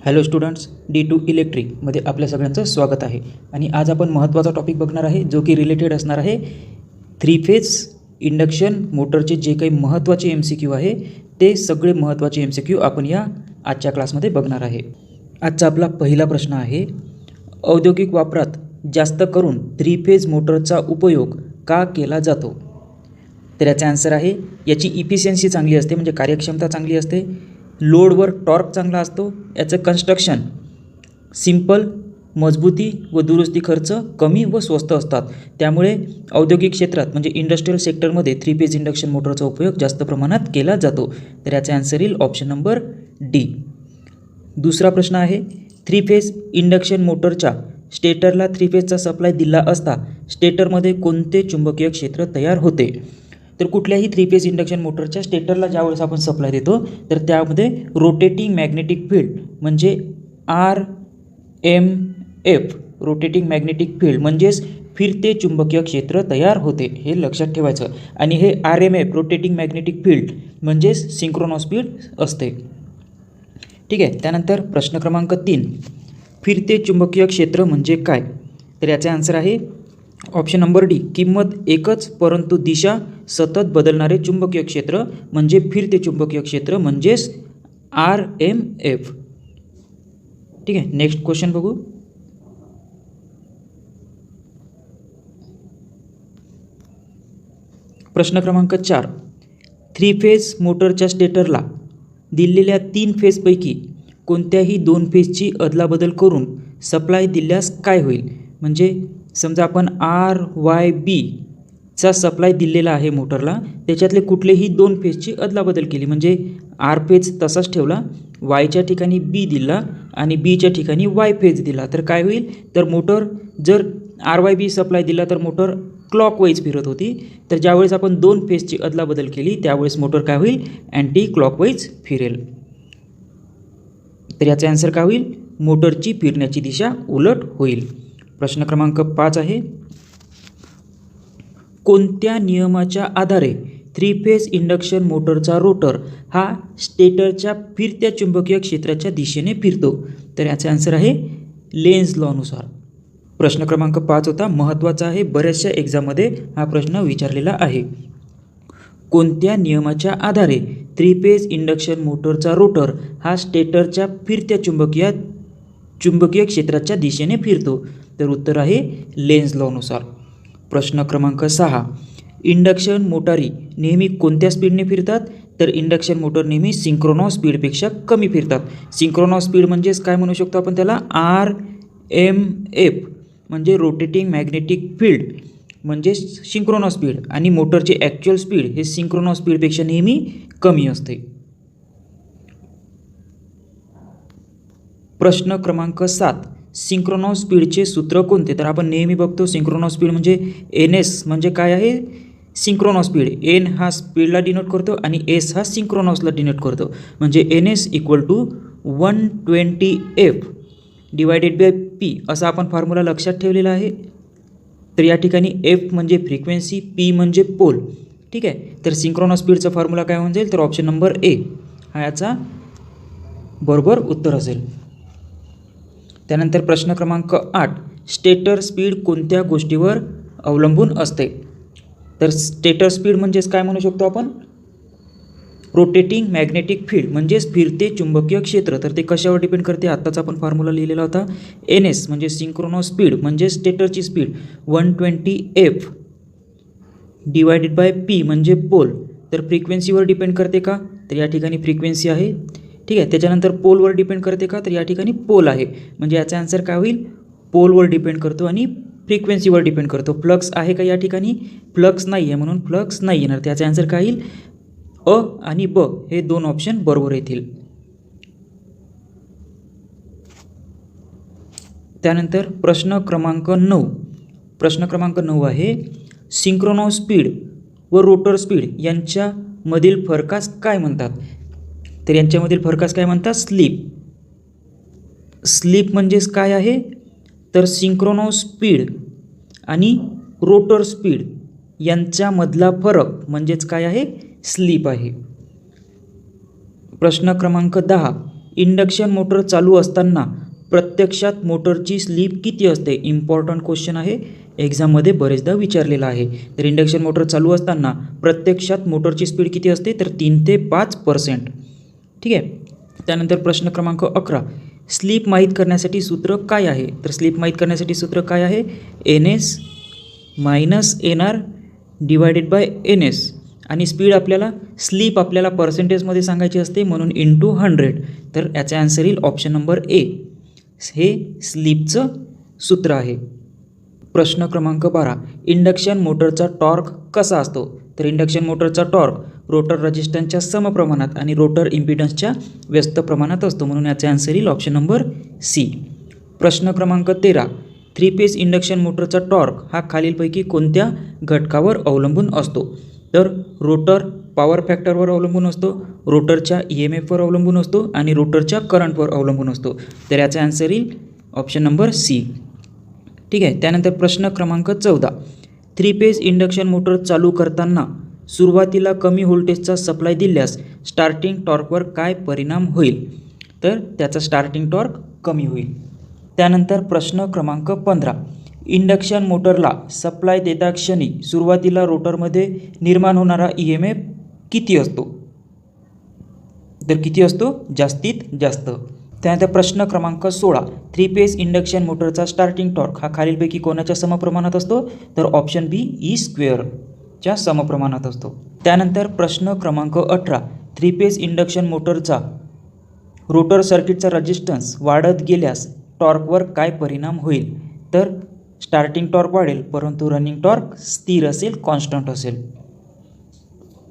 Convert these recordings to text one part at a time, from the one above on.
Hello students, D2 इलेक्ट्रिकमध्ये आपल्या सगळ्यांचं स्वागत आहे. आणि आज आपण महत्त्वाचा टॉपिक बघणार आहे जो की रिलेटेड असणार आहे 3 फेज इंडक्शन मोटरचे जे काही महत्त्वाचे MCQ आहे ते सगळे महत्त्वाचे MCQ आपण या आजच्या क्लासमध्ये बघणार आहे. आजचा आपला पहिला प्रश्न आहे, औद्योगिक वापरात जास्त करून 3 फेज मोटरचा उपयोग का केला जातो? तर याचा आन्सर आहे, याची इफिशियन्सी चांगली असते, म्हणजे कार्यक्षमता चांगली असते, लोडवर टॉर्क चांगला असतो, याचं कन्स्ट्रक्शन सिंपल, मजबूती व दुरुस्ती खर्च कमी व स्वस्त असतात. त्यामुळे औद्योगिक क्षेत्रात म्हणजे इंडस्ट्रियल सेक्टरमध्ये 3 फेज इंडक्शन मोटरचा उपयोग जास्त प्रमाणात केला जातो. तर याचा आन्सर येईल ऑप्शन नंबर डी. दुसरा प्रश्न आहे, 3 फेज इंडक्शन मोटरच्या स्टेटरला 3 फेजचा सप्लाय दिला असता स्टेटरमध्ये कोणते चुंबकीय क्षेत्र तयार होते? तर कुठल्याही 3 फेज इंडक्शन मोटरच्या स्टेटरला ज्यावेळेस आपण सप्लाय देतो तर त्यामध्ये रोटेटिंग मॅग्नेटिक फील्ड म्हणजे RMF रोटेटिंग मॅग्नेटिक फील्ड म्हणजेच फिरते चुंबकीय क्षेत्र तयार होते, हे लक्षात ठेवायचं. आणि हे RMF रोटेटिंग मॅग्नेटिक फील्ड म्हणजेच सिंक्रोनस स्पीड असते. ठीक आहे. त्यानंतर प्रश्न क्रमांक 3, फिरते चुंबकीय क्षेत्र म्हणजे काय? तर याचा आन्सर आहे ऑप्शन नंबर डी, किंमत एकच परंतु दिशा सतत बदलणारे चुंबकीय क्षेत्र म्हणजे फिरते चुंबकीय क्षेत्र म्हणजेच RMF. ठीक आहे. नेक्स्ट क्वेश्चन बघू. प्रश्न क्रमांक 4, 3 फेज मोटरच्या स्टेटरला दिलेल्या 3 फेजपैकी कोणत्याही 2 फेजची अदलाबदल करून सप्लाय दिल्यास काय होईल? म्हणजे समजा आपण RYB चा सप्लाय दिलेला आहे मोटरला, त्याच्यातले कुठलेही 2 फेजची अदलाबदल केली म्हणजे R फेज तसाच ठेवला, Yच्या ठिकाणी B दिला आणि Bच्या ठिकाणी Y फेज दिला, तर काय होईल? तर मोटर जर RYB सप्लाय दिला तर मोटर क्लॉकवाईज फिरत होती, तर ज्यावेळेस आपण 2 फेजची अदलाबदल केली त्यावेळेस मोटर काय होईल? अँटी क्लॉकवाईज फिरेल. तर याचा आन्सर काय होईल? मोटरची फिरण्याची दिशा उलट होईल. प्रश्न क्रमांक 5 आहे, कोणत्या नियमाच्या आधारे 3 फेज इंडक्शन मोटरचा रोटर हा स्टेटरच्या फिरत्या चुंबकीय क्षेत्राच्या दिशेने फिरतो? तर याचा आन्सर आहे लेन्झ लॉनुसार. प्रश्न क्रमांक 5 होता, महत्त्वाचा आहे, बऱ्याचशा एक्झाममध्ये हा प्रश्न विचारलेला आहे. कोणत्या नियमाच्या आधारे 3 फेज इंडक्शन मोटरचा रोटर हा स्टेटरच्या फिरत्या चुंबकीय क्षेत्राच्या दिशेने फिरतो? तर उत्तर आहे लेन्झ लॉनुसार. प्रश्न क्रमांक 6, इंडक्शन मोटारी नेहमी कोणत्या स्पीडने फिरतात? तर इंडक्शन मोटर नेहमी सिंक्रोनस स्पीडपेक्षा कमी फिरतात. सिंक्रोनस स्पीड म्हणजेच काय म्हणू शकतो आपण त्याला? RMF म्हणजे रोटेटिंग मॅग्नेटिक फील्ड म्हणजे सिंक्रोनस स्पीड, आणि मोटरची ॲक्च्युअल स्पीड हे सिंक्रोनस स्पीडपेक्षा नेहमी कमी असते. प्रश्न क्रमांक 7, सिंक्रोनस स्पीडचे सूत्र कोणते? तर आपण नेहमी बघतो सिंक्रोनस स्पीड म्हणजे NS म्हणजे काय आहे? Synchronous speed. N हा स्पीडला डिनोट करतो आणि S हा सिंक्रोनसला डिनोट करतो, म्हणजे NS = 120F divided by P असा आपण फॉर्म्युला लक्षात ठेवलेला आहे. तर या ठिकाणी F म्हणजे फ्रिक्वेन्सी, P म्हणजे पोल. ठीक आहे. तर सिंक्रोनस स्पीडचा फॉर्म्युला काय होऊन जाईल? तर ऑप्शन नंबर ए हा याचा बरोबर उत्तर असेल. त्यानंतर प्रश्न क्रमांक 8, स्टेटर स्पीड कोणत्या गोष्टीवर अवलंबून असते? तर स्टेटर स्पीड म्हणजेच काय म्हणू शकतो आपण? रोटेटिंग मॅग्नेटिक फील्ड म्हणजेच फिरते चुंबकीय क्षेत्र. तर ते कशावर डिपेंड करते? आत्ताच आपण फॉर्म्युला लिहिलेला होता. NS म्हणजे सिंक्रोनस स्पीड म्हणजे स्टेटरची speed 120F divided by P म्हणजे पोल. तर फ्रिक्वेन्सीवर डिपेंड करते का? तर या ठिकाणी फ्रिक्वेन्सी आहे. ठीक आहे. त्याच्यानंतर पोलवर डिपेंड करते का? तर या ठिकाणी पोल आहे, म्हणजे याचा आन्सर काय होईल? पोलवर डिपेंड करतो आणि फ्रिक्वेन्सीवर डिपेंड करतो. फ्लक्स आहे का या ठिकाणी? फ्लक्स नाही आहे, म्हणून फ्लक्स नाही येणार. त्याचा आन्सर काय येईल? अ आणि ब हे 2 ऑप्शन बरोबर येतील. त्यानंतर प्रश्न क्रमांक 9 आहे, सिंक्रोनस स्पीड व रोटर स्पीड यांच्यामधील फरकास काय म्हणतात? तर यांच्यामधील फरकास काय म्हणतात? स्लिप म्हणजेच काय आहे? तर सिंक्रोनस स्पीड आणि रोटर स्पीड यांच्यामधला फरक म्हणजेच काय आहे? स्लिप आहे. प्रश्न क्रमांक 10, इंडक्शन मोटर चालू असताना प्रत्यक्षात मोटरची स्लीप किती असते? इम्पॉर्टंट क्वेश्चन आहे, एक्झाममध्ये बरेचदा विचारलेला आहे. तर इंडक्शन मोटर चालू असताना प्रत्यक्षात मोटरची स्पीड किती असते? तर 3 ते 5%. ठीक आहे. त्यानंतर प्रश्न क्रमांक 11, स्लीप माहीत करण्यासाठी सूत्र काय आहे? तर स्लीप माहीत करण्यासाठी सूत्र काय आहे? NS minus NR divided by NS. आणि स्पीड आपल्याला स्लीप आपल्याला पर्सेंटेजमध्ये सांगायची असते म्हणून इंटू 100. तर याचा आन्सर येईल ऑप्शन नंबर ए. हे स्लीपचं सूत्र आहे. प्रश्न क्रमांक 12, इंडक्शन मोटरचा टॉर्क कसा असतो? तर इंडक्शन मोटरचा टॉर्क रोटर रेजिस्टन्सच्या समप्रमाणात आणि रोटर इम्पिडन्सच्या व्यस्त प्रमाणात असतो म्हणून याचे आन्सर येईल ऑप्शन नंबर सी. प्रश्न क्रमांक 13, 3 फेज इंडक्शन मोटरचा टॉर्क हा खालीलपैकी कोणत्या घटकावर अवलंबून असतो? तर रोटर पॉवर फॅक्टरवर अवलंबून असतो, रोटरच्या EMFवर अवलंबून असतो आणि रोटरच्या करंटवर अवलंबून असतो. तर याचा आन्सर येईल ऑप्शन नंबर सी. ठीक आहे. त्यानंतर प्रश्न क्रमांक 14, 3 फेज इंडक्शन मोटर चालू करताना सुरुवातीला कमी व्होल्टेजचा सप्लाय दिल्यास स्टार्टिंग टॉर्कवर काय परिणाम होईल? तर त्याचा स्टार्टिंग टॉर्क कमी होईल. त्यानंतर प्रश्न क्रमांक 15, इंडक्शन मोटरला सप्लाय देता क्षणी सुरुवातीला रोटरमध्ये निर्माण होणारा EMF किती असतो? तर किती असतो? जास्तीत जास्त. त्यानंतर प्रश्न क्रमांक 16, 3 फेज इंडक्शन मोटरचा स्टार्टिंग टॉर्क हा खालीलपैकी कोणाच्या समप्रमाणात असतो? तर ऑप्शन बी E² समप्रमाणात असतो. त्यानंतर प्रश्न क्रमांक 18, 3 फेज इंडक्शन मोटरचा रोटर सर्किटचा रेजिस्टन्स वाढत गेल्यास टॉर्कवर काय परिणाम होईल? तर स्टार्टिंग टॉर्क वाढेल परंतु रनिंग टॉर्क स्थिर असेल, कॉन्स्टंट असेल.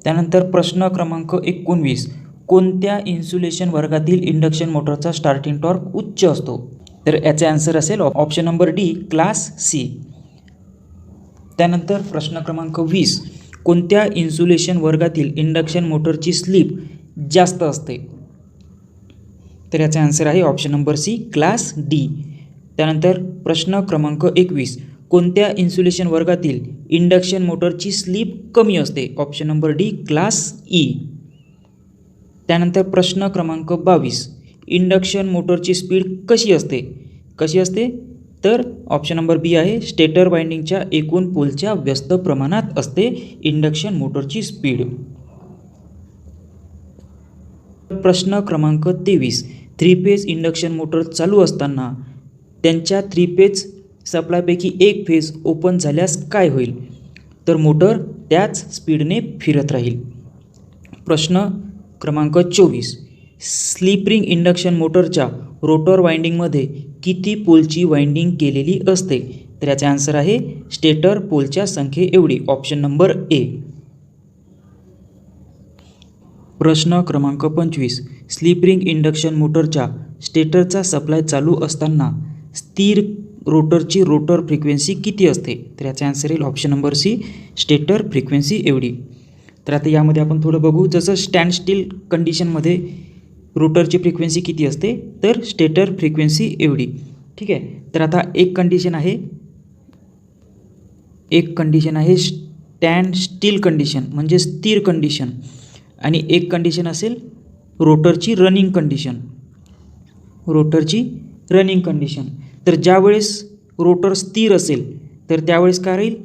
त्यानंतर प्रश्न क्रमांक 19, कोणत्या इन्सुलेशन वर्गातील इंडक्शन मोटरचा स्टार्टिंग टॉर्क उच्च असतो? तर याचे आन्सर असेल option number D, class C. त्यानंतर प्रश्न क्रमांक 20, कोणत्या इन्सुलेशन वर्गातील इंडक्शन मोटरची स्लीप जास्त असते? तर याचा आन्सर आहे option number C, class D. त्यानंतर प्रश्न क्रमांक 21, कोणत्या इन्सुलेशन वर्गातील इंडक्शन मोटरची स्लीप कमी असते? Option number D, class E. त्यानंतर प्रश्न क्रमांक 22, इंडक्शन मोटरची स्पीड कशी असते? कशी असते? तर ऑप्शन नंबर बी आहे, स्टेटर वाइंडिंगच्या एकूण पोलच्या व्यस्त प्रमाणात असते इंडक्शन मोटरची स्पीड. प्रश्न क्रमांक 23, 3 फेज इंडक्शन मोटर चालू असताना त्यांच्या 3 फेज सप्लायपैकी एक फेज ओपन झाल्यास काय होईल? तर मोटर त्याच स्पीडने फिरत राहील. प्रश्न क्रमांक 24, स्लिप रिंग इंडक्शन मोटरच्या रोटर वाइंडिंगमध्ये किती पोलची वाइंडिंग केलेली असते? तर याचे आन्सर आहे स्टेटर पोलच्या संख्ये एवढी, ऑप्शन नंबर ए. प्रश्न क्रमांक 25, स्लिप रिंग इंडक्शन मोटरच्या स्टेटरचा सप्लाय चालू असताना स्थिर रोटरची रोटर फ्रिक्वेन्सी किती असते? तर याचे आन्सर येईल option number C, stator frequency एवढी. तर आता यामध्ये आपण थोडं बघू, जसं स्टँड स्टील कंडिशनमध्ये रोटरची फ्रिक्वेन्सी किती असते? तर स्टेटर फ्रिक्वेन्सी एवढी. ठीक आहे. तर आता एक कंडिशन आहे स्टँड स्टील कंडिशन म्हणजे स्थिर कंडिशन, आणि एक कंडिशन असेल रोटरची रनिंग कंडिशन. तर ज्यावेळेस रोटर स्थिर असेल तर त्यावेळेस काय राहील?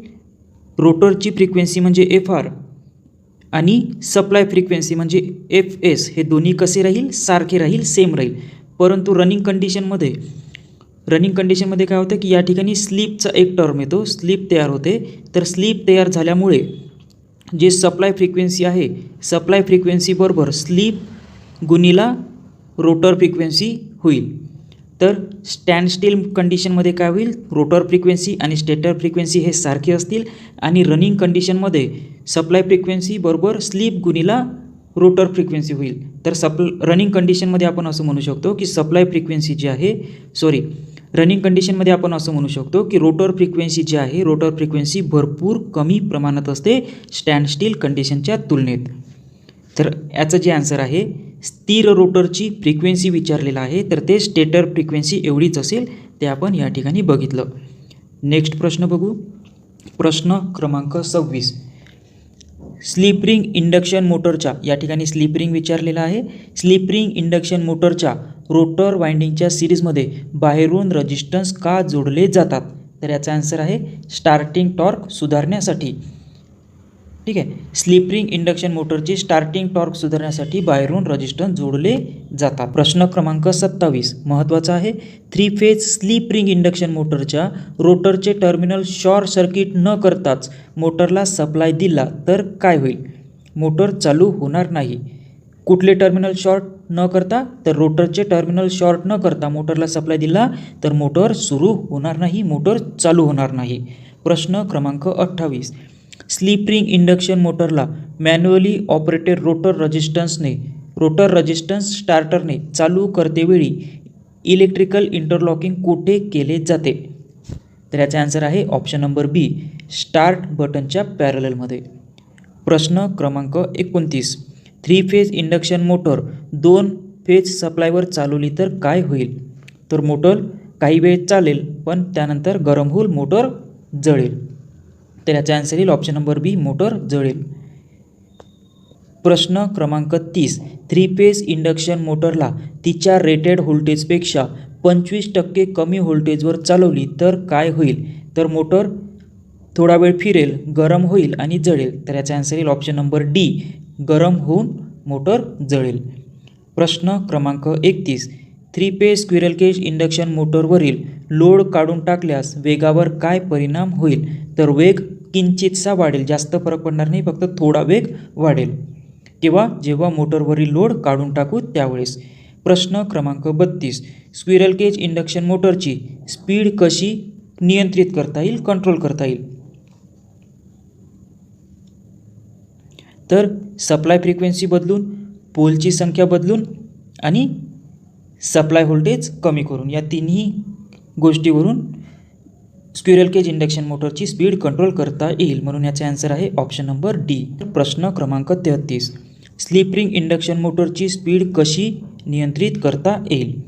रोटरची फ्रिक्वेन्सी म्हणजे FR आणि सप्लाय फ्रिक्वेन्सी म्हणजे FS हे दोन्ही कसे राहील? सारखे राहील, सेम राहील. परंतु रनिंग कंडिशनमध्ये काय होतं की या ठिकाणी स्लीपचा एक टर्म येतो, स्लीप तयार होते. तर स्लीप तयार झाल्यामुळे जे सप्लाय फ्रिक्वेन्सी आहे, सप्लाय फ्रिक्वेन्सीबरोबर स्लीप गुणिला रोटर फ्रिक्वेन्सी होईल. तर स्टँड स्टील कंडिशनमध्ये काय होईल? रोटर फ्रिक्वेन्सी आणि स्टेटर फ्रिक्वेन्सी हे सारखे असतील, आणि रनिंग कंडिशनमध्ये सप्लाय फ्रिक्वेन्सी बरोबर स्लीप गुणिला रोटर फ्रिक्वेन्सी होईल. तर रनिंग कंडिशनमध्ये आपण असं म्हणू शकतो की रनिंग कंडिशनमध्ये आपण असं म्हणू शकतो की रोटर फ्रिक्वेन्सी भरपूर कमी प्रमाणात असते स्टँड स्टील कंडिशनच्या तुलनेत. तर याचं जे आन्सर आहे, स्थिर रोटरची फ्रिक्वेन्सी विचारलेला आहे, तर ते स्टेटर फ्रिक्वेन्सी एवढीच असेल, ते आपण या ठिकाणी बघितलं. नेक्स्ट प्रश्न बघू. प्रश्न क्रमांक 26, स्लिप रिंग इंडक्शन मोटरच्या, या ठिकाणी स्लिप रिंग विचारलेला आहे, स्लिप रिंग इंडक्शन मोटरच्या रोटर वाइंडिंगच्या सिरीजमध्ये बाहेरून रेजिस्टन्स का जोडले जातात? तर याचा आन्सर आहे स्टार्टिंग टॉर्क सुधारण्यासाठी. ठीक आहे, स्लिप रिंग इंडक्शन मोटरची स्टार्टिंग टॉर्क सुधारण्यासाठी बाहेरून रेजिस्टन्स जोडले जातात. प्रश्न क्रमांक 27 महत्त्वाचा आहे. 3 फेज स्लिप रिंग इंडक्शन मोटरच्या रोटरचे टर्मिनल शॉर्ट सर्किट न करताच मोटरला सप्लाय दिला तर काय होईल? मोटर चालू होणार नाही. कुठले टर्मिनल शॉर्ट न करता? तर रोटरचे टर्मिनल शॉर्ट न करता मोटरला सप्लाय दिला तर मोटर सुरू होणार नाही, मोटर चालू होणार नाही. प्रश्न क्रमांक 28 स्लिप रिंग इंडक्शन मोटरला मॅन्युअली ऑपरेटेड रोटर रेजिस्टन्स स्टार्टरने चालू करतेवेळी इलेक्ट्रिकल इंटरलॉकिंग कुठे केले जाते? तर याचा आन्सर आहे ऑप्शन नंबर बी, स्टार्ट बटनच्या पॅरललमध्ये. प्रश्न क्रमांक 29 3 फेज इंडक्शन मोटर 2 फेज सप्लायवर चालवली तर काय होईल? तर मोटर काही वेळ चालेल पण त्यानंतर गरम होईल, मोटर जळेल. तर याचा आन्सर येईल ऑप्शन नंबर बी, मोटर जळेल. प्रश्न क्रमांक 30 3 फेज इंडक्शन मोटरला तिच्या रेटेड व्होल्टेजपेक्षा 25% कमी व्होल्टेजवर चालवली तर काय होईल? तर मोटर थोडा वेळ फिरेल, गरम होईल आणि जळेल. तर याचा आन्सर येईल ऑप्शन नंबर डी, गरम होऊन मोटर जळेल. प्रश्न क्रमांक 31 3 फेज स्क्विरल केज इंडक्शन मोटरवरील लोड काढून टाकल्यास वेगावर काय परिणाम होईल? तर वेग किंचितसा वाढेल, जास्त फरक पडणार नाही, फक्त थोडा वेग वाढेल. किंवा जेव्हा मोटरवरील लोड काढून टाकू त्यावेळेस. प्रश्न क्रमांक 32 स्क्विरल केज इंडक्शन मोटरची स्पीड कशी नियंत्रित करता येईल, कंट्रोल करता येईल? तर सप्लाय फ्रिक्वेन्सी बदलून, पोलची संख्या बदलून आणि सप्लाय व्होल्टेज कमी करून, या तिन्ही गोष्टीवरून स्क्विरल केज इंडक्शन मोटरची स्पीड कंट्रोल करता येईल. म्हणून याचे आन्सर आहे ऑप्शन नंबर डी. प्रश्न क्रमांक 33 स्लिप रिंग इंडक्शन मोटरची स्पीड कशी नियंत्रित करता येईल?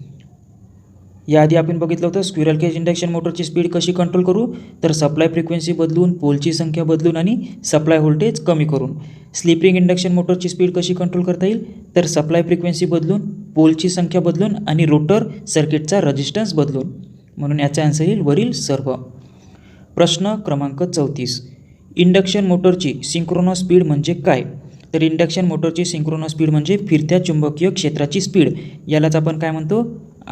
याआधी आपण बघितलं होतं स्क्विरल केज इंडक्शन मोटरची स्पीड कशी कंट्रोल करू? तर सप्लाय फ्रिक्वेन्सी बदलून, पोलची संख्या बदलून आणि सप्लाय व्होल्टेज कमी करून. स्लिप रिंग इंडक्शन मोटरची स्पीड कशी कंट्रोल करता येईल? तर सप्लाय फ्रिक्वेन्सी बदलून, पोलची संख्या बदलून आणि रोटर सर्किटचा रेजिस्टन्स बदलून. म्हणून याचा आन्सर येईल वरील सर्व. प्रश्न क्रमांक 34 इंडक्शन मोटरची सिंक्रोनस स्पीड म्हणजे काय? तर इंडक्शन मोटरची सिंक्रोनस स्पीड म्हणजे फिरत्या चुंबकीय क्षेत्राची स्पीड. यालाच आपण काय म्हणतो?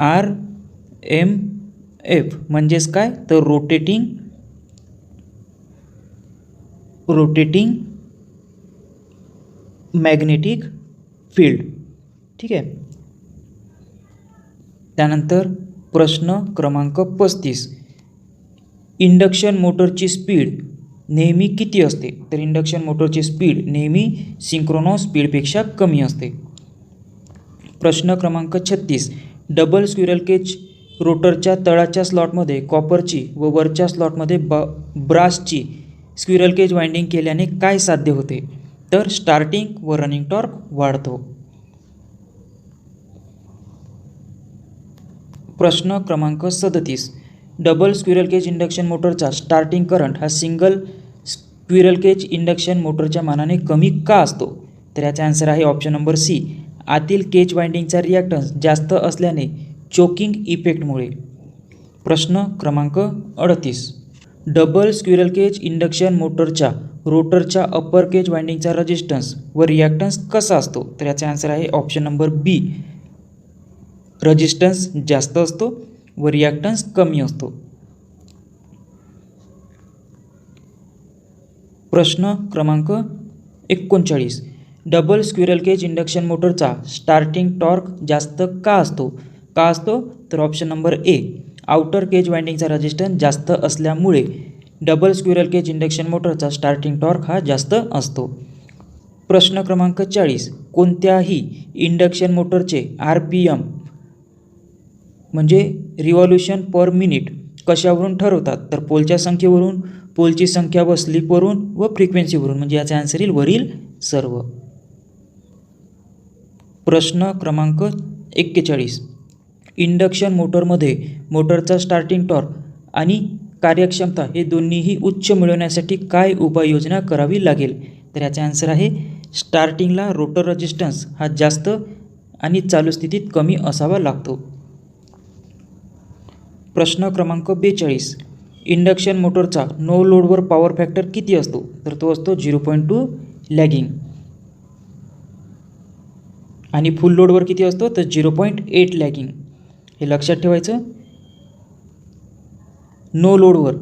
RMF. म्हणजेच काय? तर रोटेटिंग मॅग्नेटिक फील्ड. ठीक आहे. त्यानंतर प्रश्न क्रमांक 35 इंडक्शन मोटरची स्पीड नेहमी किती असते? तर इंडक्शन मोटरची स्पीड नेहमी सिंक्रोनस स्पीडपेक्षा कमी असते. प्रश्न क्रमांक 36 डबल स्क्विरल केज रोटरच्या तळाच्या स्लॉटमध्ये कॉपरची व वरच्या स्लॉटमध्ये ब्रासची स्क्विरल केज वाइंडिंग केल्याने काय साध्य होते? तर स्टार्टिंग व रनिंग टॉर्क वाढतो. प्रश्न क्रमांक 37 डबल स्क्विरल केज इंडक्शन मोटरचा स्टार्टिंग करंट हा सिंगल स्क्विरल केज इंडक्शन मोटरच्या मानाने कमी का असतो? तर याचा आन्सर आहे ऑप्शन नंबर सी, आतील केज वाइंडिंगचा रिॲक्टन्स जास्त असल्याने चोकिंग इफेक्टमुळे. प्रश्न क्रमांक 38 डबल स्क्विरल केज इंडक्शन मोटरच्या रोटरच्या अप्पर केज वाइंडिंगचा रेजिस्टन्स व रिॲक्टन्स कसा असतो? तर याचा आन्सर आहे ऑप्शन नंबर बी, रेजिस्टन्स जास्त असतो व रिॲक्टन्स कमी असतो. प्रश्न क्रमांक 39 डबल स्क्विरल केज इंडक्शन मोटरचा स्टार्टिंग टॉर्क जास्त का असतो? तर option number A, outer cage वाइंडिंगचा रेजिस्टन्स जास्त असल्यामुळे डबल स्क्विरल केज इंडक्शन मोटरचा स्टार्टिंग टॉर्क हा जास्त असतो. प्रश्न क्रमांक 40 कोणत्याही इंडक्शन मोटरचे RPM म्हणजे रिव्हॉल्यूशन पर मिनिट कशावरून ठरवतात? तर पोलच्या संख्येवरून, पोलची संख्या व स्लिपवरून व फ्रिक्वेन्सीवरून. म्हणजे याचा आन्सर येईल वरील सर्व. प्रश्न क्रमांक 41 इंडक्शन मोटरमध्ये मोटरचा स्टार्टिंग टॉर्क आणि कार्यक्षमता हे दोन्हीही उच्च मिळवण्यासाठी काय उपाययोजना करावी लागेल? तर याचा आन्सर आहे स्टार्टिंगला रोटर रेजिस्टन्स हा जास्त आणि चालू स्थितीत कमी असावा लागतो. प्रश्न क्रमांक 42. इंडक्शन मोटरचा नो लोडवर पॉवर फॅक्टर किती असतो? तर तो असतो 0.2 लॅगिंग. आणि फुल लोडवर किती असतो? तर 0.8 लॅगिंग. हे लक्षात ठेवायचं. नो लोडवर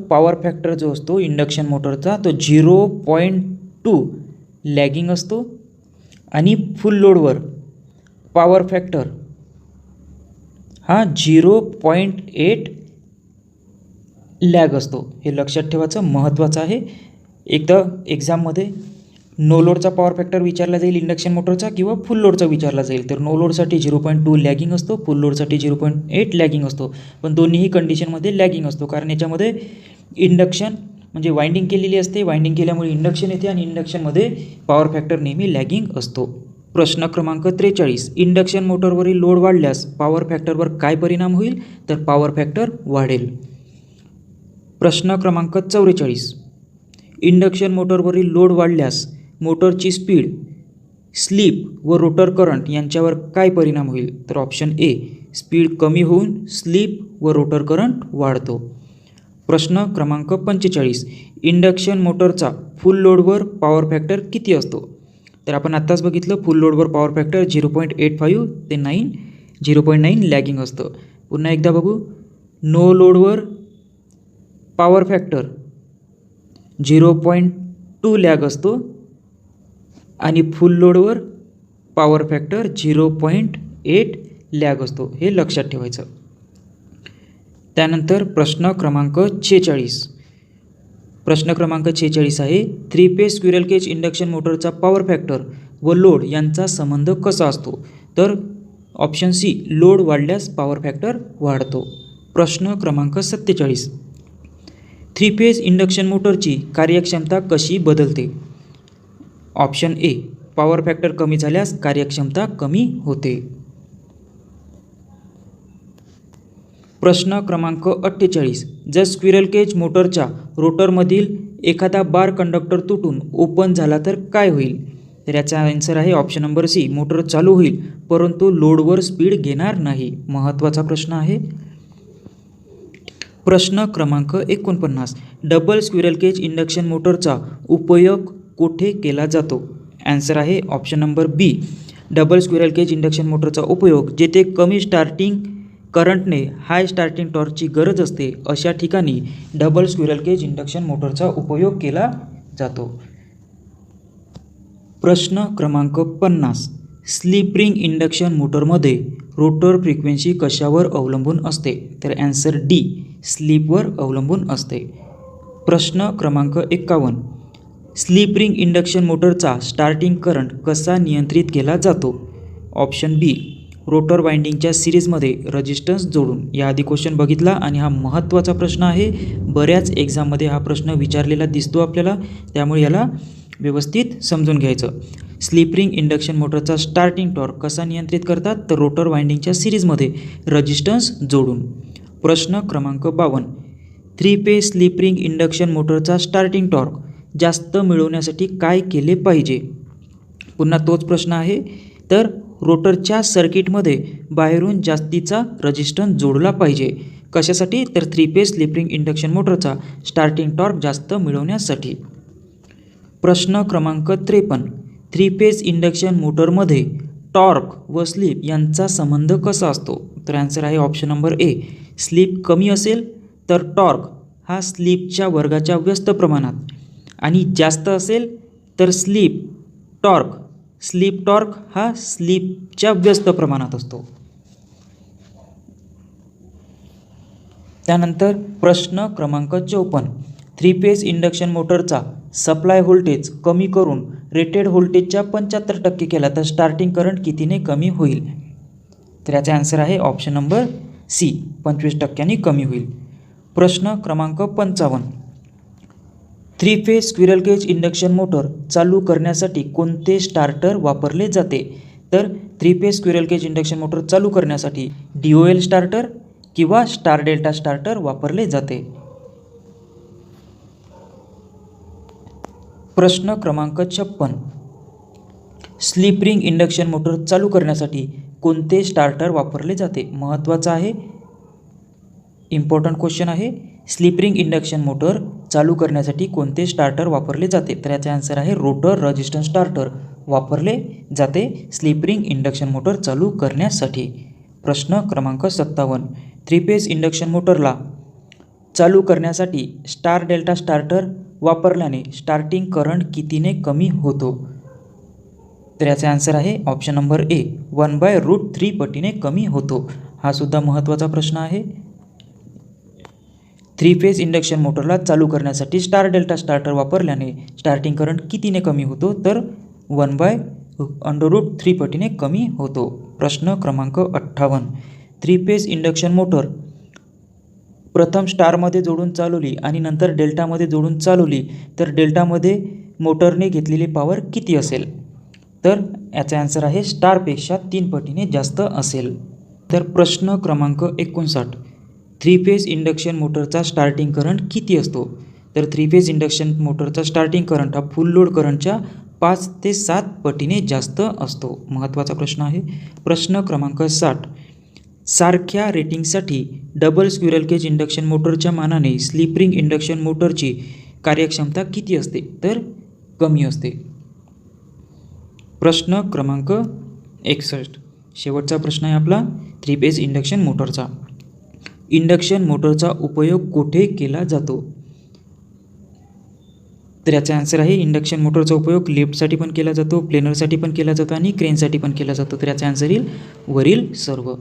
पॉवर फॅक्टर जो असतो इंडक्शन मोटरचा तो 0.2 लॅगिंग असतो. आणि फुल लोडवर पॉवर फॅक्टर हा 0.8 लॅग असतो. हे लक्षात ठेवायचं, महत्त्वाचं आहे. एकदा एक्झाममध्ये नो लोडचा पॉवर फॅक्टर विचारला जाईल इंडक्शन मोटरचा किंवा फुल लोडचा विचारला जाईल. तर नो लोडसाठी 0.2 लॅगिंग असतो, फुल लोडसाठी 0.8 लॅगिंग असतो. पण दोन्हीही कंडिशनमध्ये लॅगिंग असतो, कारण याच्यामध्ये इंडक्शन म्हणजे वाइंडिंग केलेली असते. वाइंडिंग केल्यामुळे इंडक्शन येते आणि इंडक्शनमध्ये पॉवर फॅक्टर नेहमी लॅगिंग असतो. प्रश्न क्रमांक 43. इंडक्शन मोटरवरील लोड वाढल्यास पॉवर फॅक्टरवर काय परिणाम होईल? तर पॉवर फॅक्टर वाढेल. प्रश्न क्रमांक 44. इंडक्शन मोटरवरील लोड वाढल्यास मोटरची स्पीड, स्लिप व रोटर करंट यांच्यावर काय परिणाम होईल? तर ऑप्शन ए, स्पीड कमी होऊन स्लिप व रोटर करंट वाढतो. प्रश्न क्रमांक 45. इंडक्शन मोटरचा फुल लोडवर पॉवर फॅक्टर किती असतो? तर आपण आत्ताच बघितलं, फुल लोडवर पॉवर फॅक्टर 0.85 ते 0.9 लॅगिंग असतं. पुन्हा एकदा बघू. नो लोडवर पॉवर फॅक्टर 0.2 लॅग असतो आणि फुल लोडवर पॉवर फॅक्टर 0.8 लॅग असतो. हे लक्षात ठेवायचं. त्यानंतर प्रश्न क्रमांक 46. प्रश्न क्रमांक 46 आहे, 3 फेज स्क्विरल केज इंडक्शन मोटरचा पॉवर फॅक्टर व लोड यांचा संबंध कसा असतो? तर ऑप्शन सी, लोड वाढल्यास पॉवर फॅक्टर वाढतो. प्रश्न क्रमांक 47. 3 फेज इंडक्शन मोटरची कार्यक्षमता कशी बदलते? ऑप्शन ए, पॉवर फॅक्टर कमी झाल्यास कार्यक्षमता कमी होते. प्रश्न क्रमांक 48. जर स्क्विरल केज मोटरच्या रोटरमधील एखादा बार कंडक्टर तुटून ओपन झाला तर काय होईल? तर याचा आन्सर आहे ऑप्शन नंबर सी, मोटर चालू होईल परंतु लोडवर स्पीड घेणार नाही. महत्त्वाचा प्रश्न आहे. प्रश्न क्रमांक 49. डबल स्क्विरल केज इंडक्शन मोटरचा उपयोग कुठे केला जातो? आन्सर आहे ऑप्शन नंबर बी, डबल स्क्विरल केज इंडक्शन मोटरचा उपयोग जेथे कमी स्टार्टिंग करंटने हाय स्टार्टिंग टॉर्कची गरज असते अशा ठिकाणी डबल स्क्विरल केज इंडक्शन मोटरचा उपयोग केला जातो. प्रश्न क्रमांक 50. स्लिप रिंग इंडक्शन मोटरमध्ये रोटर फ्रिक्वेन्सी कशावर अवलंबून असते? तर आन्सर डी, स्लिपवर अवलंबून असते. प्रश्न क्रमांक 51. स्लिप रिंग इंडक्शन मोटरचा स्टार्टिंग करंट कसा नियंत्रित केला जातो? ऑप्शन बी, रोटर वाइंडिंगच्या सिरीजमध्ये रेजिस्टन्स जोडून. याआधी क्वेश्चन बघितला आणि हा महत्त्वाचा प्रश्न आहे. बऱ्याच एक्झाममध्ये हा प्रश्न विचारलेला दिसतो आपल्याला, त्यामुळे याला व्यवस्थित समजून घ्यायचं. स्लिप रिंग इंडक्शन मोटरचा स्टार्टिंग टॉर्क कसा नियंत्रित करतात? तर रोटर वाइंडिंगच्या सिरीजमध्ये रेजिस्टन्स जोडून. प्रश्न क्रमांक 52. 3 फेज स्लिप रिंग इंडक्शन मोटरचा स्टार्टिंग टॉर्क जास्त मिळवण्यासाठी काय केले पाहिजे? पुन्हा तोच प्रश्न आहे. तर रोटरच्या सर्किटमध्ये बाहेरून जास्तीचा रेजिस्टन्स जोडला पाहिजे. कशासाठी? तर 3 फेज स्लिप रिंग इंडक्शन मोटरचा स्टार्टिंग टॉर्क जास्त मिळवण्यासाठी. प्रश्न क्रमांक 53. 3 फेज इंडक्शन मोटरमध्ये टॉर्क व स्लिप यांचा संबंध कसा असतो? तर आन्सर आहे ऑप्शन नंबर ए, स्लिप कमी असेल तर टॉर्क हा स्लिपच्या वर्गाच्या व्यस्त प्रमाणात आणि जास्त असेल तर स्लिप टॉर्क हा स्लिपच्या व्यस्त प्रमाणात असतो. त्यानंतर प्रश्न क्रमांक 54. 3 फेज इंडक्शन मोटरचा सप्लाय व्होल्टेज कमी करून रेटेड व्होल्टेजच्या 75% केला तर स्टार्टिंग करंट कितीने कमी होईल? तर याचा आन्सर आहे ऑप्शन नंबर सी, 25% कमी होईल. प्रश्न क्रमांक 55. 3 phase squirrel cage induction motor चालू करण्यासाठी कोणते स्टार्टर वापरले जाते? तर 3 phase squirrel cage induction motor चालू करण्यासाठी DOL स्टार्टर किंवा स्टार डेल्टा स्टार्टर वापरले जाते. प्रश्न क्रमांक 56. स्लिप रिंग इंडक्शन मोटर चालू करण्यासाठी कोणते स्टार्टर वापरले जाते? महत्त्वाचा आहे, इम्पॉर्टंट क्वेश्चन आहे. स्लिप रिंग इंडक्शन मोटर चालू करण्यासाठी कोणते स्टार्टर वापरले जाते? तर याचा आन्सर आहे रोटर रेझिस्टन्स स्टार्टर वापरले जाते स्लिप रिंग इंडक्शन मोटर चालू करण्यासाठी. प्रश्न क्रमांक 57. 3 फेज इंडक्शन मोटरला चालू करण्यासाठी स्टार डेल्टा स्टार्टर वापरल्याने स्टार्टिंग करंट कितीने कमी होतो? तर याचा आन्सर आहे ऑप्शन नंबर ए, 1/√3 पटीने कमी होतो. हा सुद्धा महत्त्वाचा प्रश्न आहे. 3 फेज इंडक्शन मोटरला चालू करण्यासाठी स्टार डेल्टा स्टार्टर वापरल्याने स्टार्टिंग करंट कितीने कमी होतो? तर 1/√3 पटीने कमी होतो. प्रश्न क्रमांक 58. 3 फेज इंडक्शन मोटर प्रथम स्टारमध्ये जोडून चालवली आणि नंतर डेल्टामध्ये जोडून चालवली तर डेल्टामध्ये मोटरने घेतलेली पॉवर किती असेल? तर याचा आन्सर आहे स्टारपेक्षा 3 पटीने जास्त असेल. तर प्रश्न क्रमांक 59. 3 फेज इंडक्शन मोटरचा स्टार्टिंग करंट किती असतो? तर 3 फेज इंडक्शन मोटरचा स्टार्टिंग करंट हा फुल लोड करंटच्या 5 ते 7 पटीने जास्त असतो. महत्त्वाचा प्रश्न आहे. प्रश्न क्रमांक 60. सारख्या रेटिंगसाठी डबल स्क्विरल केज इंडक्शन मोटरच्या मानाने स्लिप रिंग इंडक्शन मोटरची कार्यक्षमता किती असते? तर कमी असते. प्रश्न क्रमांक 61. शेवटचा प्रश्न आहे आपला 3 फेज इंडक्शन मोटरचा. इंडक्शन मोटरचा उपयोग कुठे केला जातो? तर याचा आन्सर आहे इंडक्शन मोटरचा उपयोग लिफ्टसाठी पण केला जातो, प्लेनरसाठी पण केला जातो आणि क्रेनसाठी पण केला जातो. तर याचा आन्सर येईल वरील सर्व.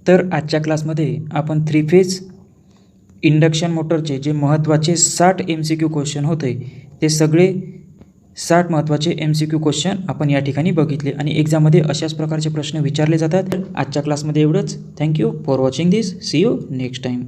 तर आजच्या क्लासमध्ये आपण 3 फेज इंडक्शन मोटरचे जे महत्त्वाचे 60 MCQ क्वेश्चन होते ते सगळे 60 महत्त्वाचे MCQ क्वेश्चन आपण या ठिकाणी बघितले आणि एक्झाममध्ये अशाच प्रकारचे प्रश्न विचारले जातात. आजच्या क्लासमध्ये एवढंच. Thank you for watching this. See you next time.